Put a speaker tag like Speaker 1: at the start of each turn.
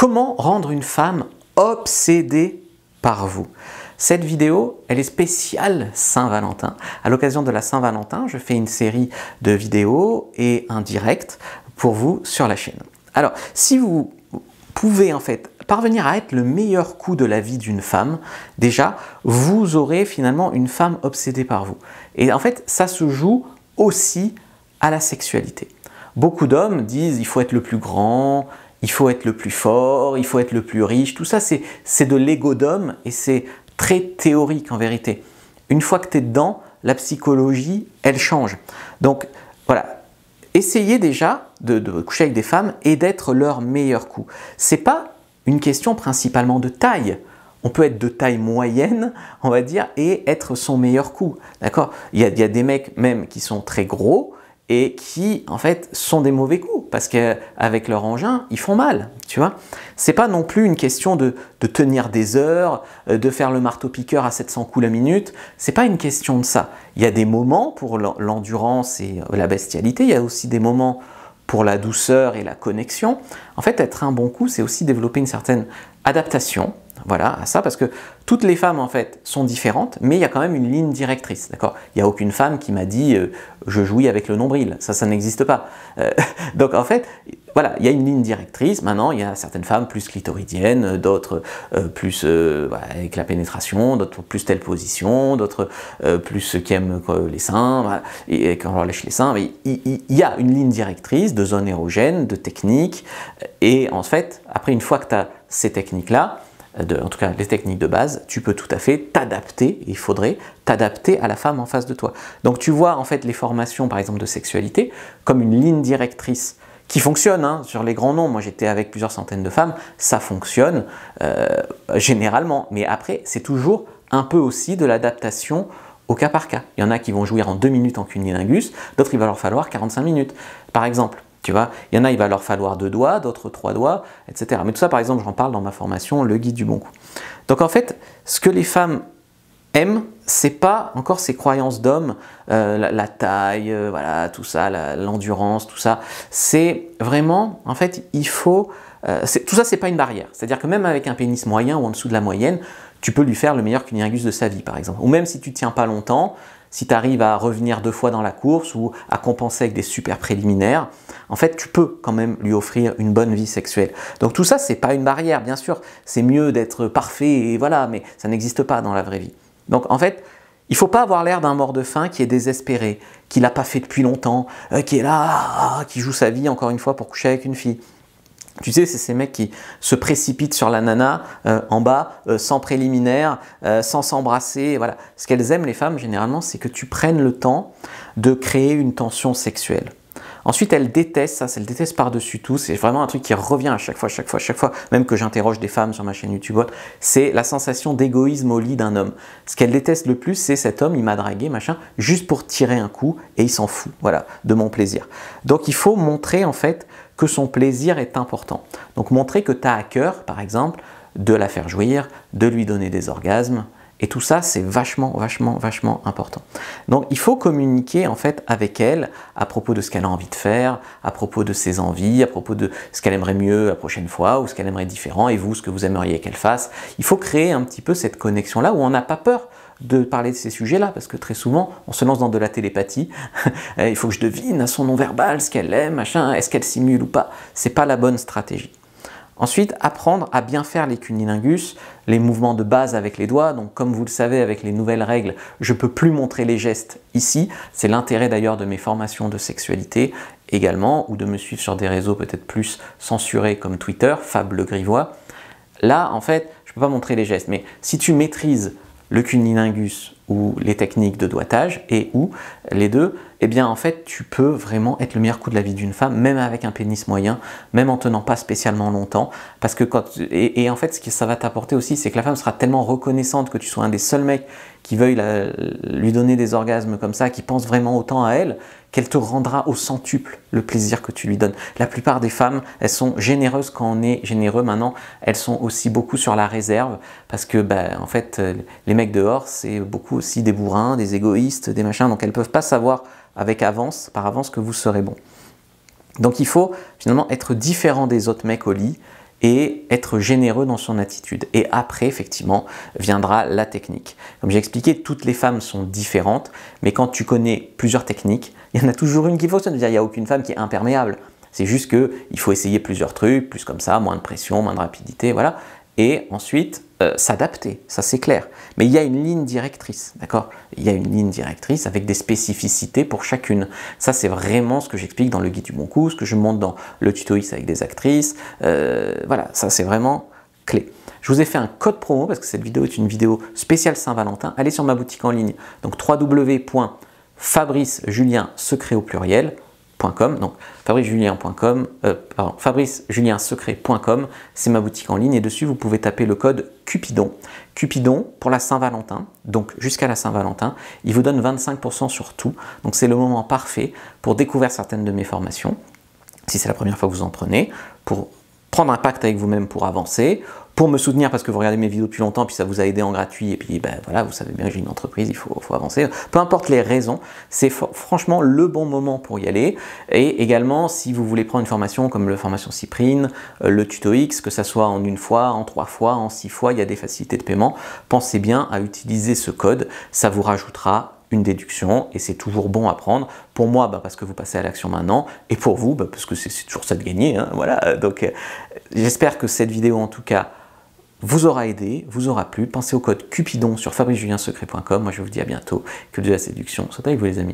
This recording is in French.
Speaker 1: Comment rendre une femme obsédée par vous? Cette vidéo, elle est spéciale Saint-Valentin. À l'occasion de la Saint-Valentin, je fais une série de vidéos et un direct pour vous sur la chaîne. Alors, si vous pouvez en fait parvenir à être le meilleur coup de la vie d'une femme, déjà, vous aurez finalement une femme obsédée par vous. Et en fait, ça se joue aussi à la sexualité. Beaucoup d'hommes disent il faut être le plus grand, il faut être le plus fort, il faut être le plus riche. Tout ça, c'est de l'ego d'homme et c'est très théorique en vérité. Une fois que tu es dedans, la psychologie, elle change. Donc voilà, essayez déjà de coucher avec des femmes et d'être leur meilleur coup. Ce n'est pas une question principalement de taille. On peut être de taille moyenne, on va dire, et être son meilleur coup. D'accord ? Il y a des mecs même qui sont très gros et qui, en fait, sont des mauvais coups parce qu'avec leur engin, ils font mal, tu vois. C'est pas non plus une question de tenir des heures, de faire le marteau-piqueur à 700 coups la minute. C'est pas une question de ça. Il y a des moments pour l'endurance et la bestialité. Il y a aussi des moments pour la douceur et la connexion. En fait, être un bon coup, c'est aussi développer une certaine adaptation. Voilà, à ça, parce que toutes les femmes en fait sont différentes, mais il y a quand même une ligne directrice, d'accord ? Il n'y a aucune femme qui m'a dit je jouis avec le nombril, ça n'existe pas. Donc en fait, voilà, il y a une ligne directrice. Maintenant, il y a certaines femmes plus clitoridiennes, d'autres plus avec la pénétration, d'autres plus telle position, d'autres plus qui aiment les seins, voilà, et quand on leur lèche les seins. Mais il y a une ligne directrice de zones érogènes, de techniques, et en fait, après une fois que tu as ces techniques-là, en tout cas les techniques de base, tu peux tout à fait t'adapter, il faudrait t'adapter à la femme en face de toi. Donc tu vois en fait les formations par exemple de sexualité comme une ligne directrice qui fonctionne hein, sur les grands noms. Moi j'étais avec plusieurs centaines de femmes, ça fonctionne généralement, mais après c'est toujours un peu aussi de l'adaptation au cas par cas. Il y en a qui vont jouir en 2 minutes en cunnilingus, d'autres il va leur falloir 45 minutes par exemple. Tu vois, il y en a, il va leur falloir 2 doigts, d'autres 3 doigts, etc. Mais tout ça, par exemple, j'en parle dans ma formation, le guide du bon coup. Donc en fait, ce que les femmes aiment, c'est pas encore ces croyances d'hommes, la taille, voilà, tout ça, l'endurance, tout ça. C'est vraiment, en fait, il faut... tout ça, c'est pas une barrière. C'est-à-dire que même avec un pénis moyen ou en dessous de la moyenne, tu peux lui faire le meilleur cunnilingus de sa vie, par exemple. Ou même si tu tiens pas longtemps, si tu arrives à revenir 2 fois dans la course ou à compenser avec des super préliminaires, en fait, tu peux quand même lui offrir une bonne vie sexuelle. Donc tout ça, c'est pas une barrière, bien sûr. C'est mieux d'être parfait, et voilà, mais ça n'existe pas dans la vraie vie. Donc en fait, il ne faut pas avoir l'air d'un mort de faim qui est désespéré, qui l'a pas fait depuis longtemps, qui est là, qui joue sa vie encore une fois pour coucher avec une fille. Tu sais, c'est ces mecs qui se précipitent sur la nana en bas, sans préliminaire, sans s'embrasser. Voilà. Ce qu'elles aiment, les femmes, généralement, c'est que tu prennes le temps de créer une tension sexuelle. Ensuite, elles détestent ça, elles détestent par-dessus tout. C'est vraiment un truc qui revient à chaque fois, même que j'interroge des femmes sur ma chaîne YouTube. C'est la sensation d'égoïsme au lit d'un homme. Ce qu'elles détestent le plus, c'est cet homme, il m'a dragué, machin, juste pour tirer un coup et il s'en fout, voilà, de mon plaisir. Donc, il faut montrer en fait que son plaisir est important. Donc, montrer que tu as à cœur, par exemple, de la faire jouir, de lui donner des orgasmes. Et tout ça, c'est vachement important. Donc, il faut communiquer en fait avec elle à propos de ce qu'elle a envie de faire, à propos de ses envies, à propos de ce qu'elle aimerait mieux la prochaine fois ou ce qu'elle aimerait différent et vous, ce que vous aimeriez qu'elle fasse. Il faut créer un petit peu cette connexion-là où on n'a pas peur de parler de ces sujets-là parce que très souvent, on se lance dans de la télépathie. Il faut que je devine à son non-verbal ce qu'elle aime, machin, est-ce qu'elle simule ou pas. C'est pas la bonne stratégie. Ensuite, apprendre à bien faire les cunnilingus, les mouvements de base avec les doigts. Donc comme vous le savez, avec les nouvelles règles, je ne peux plus montrer les gestes ici. C'est l'intérêt d'ailleurs de mes formations de sexualité également, ou de me suivre sur des réseaux peut-être plus censurés comme Twitter, Fab Le Grivois. Là, en fait, je ne peux pas montrer les gestes. Mais si tu maîtrises le cunnilingus ou les techniques de doigtage et ou les deux, eh bien en fait tu peux vraiment être le meilleur coup de la vie d'une femme, même avec un pénis moyen, même en tenant pas spécialement longtemps, parce que et en fait ce que ça va t'apporter aussi, c'est que la femme sera tellement reconnaissante que tu sois un des seuls mecs qui veuille lui donner des orgasmes comme ça, qui pense vraiment autant à elle, qu'elle te rendra au centuple le plaisir que tu lui donnes. La plupart des femmes, elles sont généreuses quand on est généreux. Maintenant, elles sont aussi beaucoup sur la réserve parce que, en fait, les mecs dehors, c'est beaucoup aussi des bourrins, des égoïstes, des machins. Donc, elles ne peuvent pas savoir par avance que vous serez bon. Donc, il faut finalement être différent des autres mecs au lit et être généreux dans son attitude. Et après, effectivement, viendra la technique. Comme j'ai expliqué, toutes les femmes sont différentes, mais quand tu connais plusieurs techniques, il y en a toujours une qui fonctionne. Il n'y a aucune femme qui est imperméable. C'est juste qu'il faut essayer plusieurs trucs, plus comme ça, moins de pression, moins de rapidité, voilà. Et ensuite, s'adapter, ça c'est clair. Mais il y a une ligne directrice, d'accord? Il y a une ligne directrice avec des spécificités pour chacune. Ça c'est vraiment ce que j'explique dans le guide du bon coup, ce que je montre dans le tuto X avec des actrices. Voilà, ça c'est vraiment clé. Je vous ai fait un code promo parce que cette vidéo est une vidéo spéciale Saint-Valentin. Allez sur ma boutique en ligne, donc www.fabricejulien secret au pluriel. Donc fabricejuliensecret.com, c'est ma boutique en ligne et dessus vous pouvez taper le code Cupidon. Cupidon pour la Saint-Valentin, donc jusqu'à la Saint-Valentin, il vous donne 25% sur tout. Donc c'est le moment parfait pour découvrir certaines de mes formations, si c'est la première fois que vous en prenez, pour prendre un pacte avec vous-même pour avancer, pour me soutenir parce que vous regardez mes vidéos depuis longtemps, puis ça vous a aidé en gratuit, et puis ben, voilà, vous savez bien que j'ai une entreprise, il faut avancer. Peu importe les raisons, c'est franchement le bon moment pour y aller. Et également, si vous voulez prendre une formation comme la formation Cyprine, le tuto X, que ça soit en une fois, en 3 fois, en 6 fois, il y a des facilités de paiement, pensez bien à utiliser ce code, ça vous rajoutera une déduction et c'est toujours bon à prendre. Pour moi, bah, parce que vous passez à l'action maintenant, et pour vous, bah, parce que c'est toujours ça de gagner. Hein, voilà. Donc, j'espère que cette vidéo, en tout cas, vous aura aidé, vous aura plu. Pensez au code Cupidon sur fabricejuliensecret.com. Moi, je vous dis à bientôt. Que Dieu la séduction soit avec vous, les amis.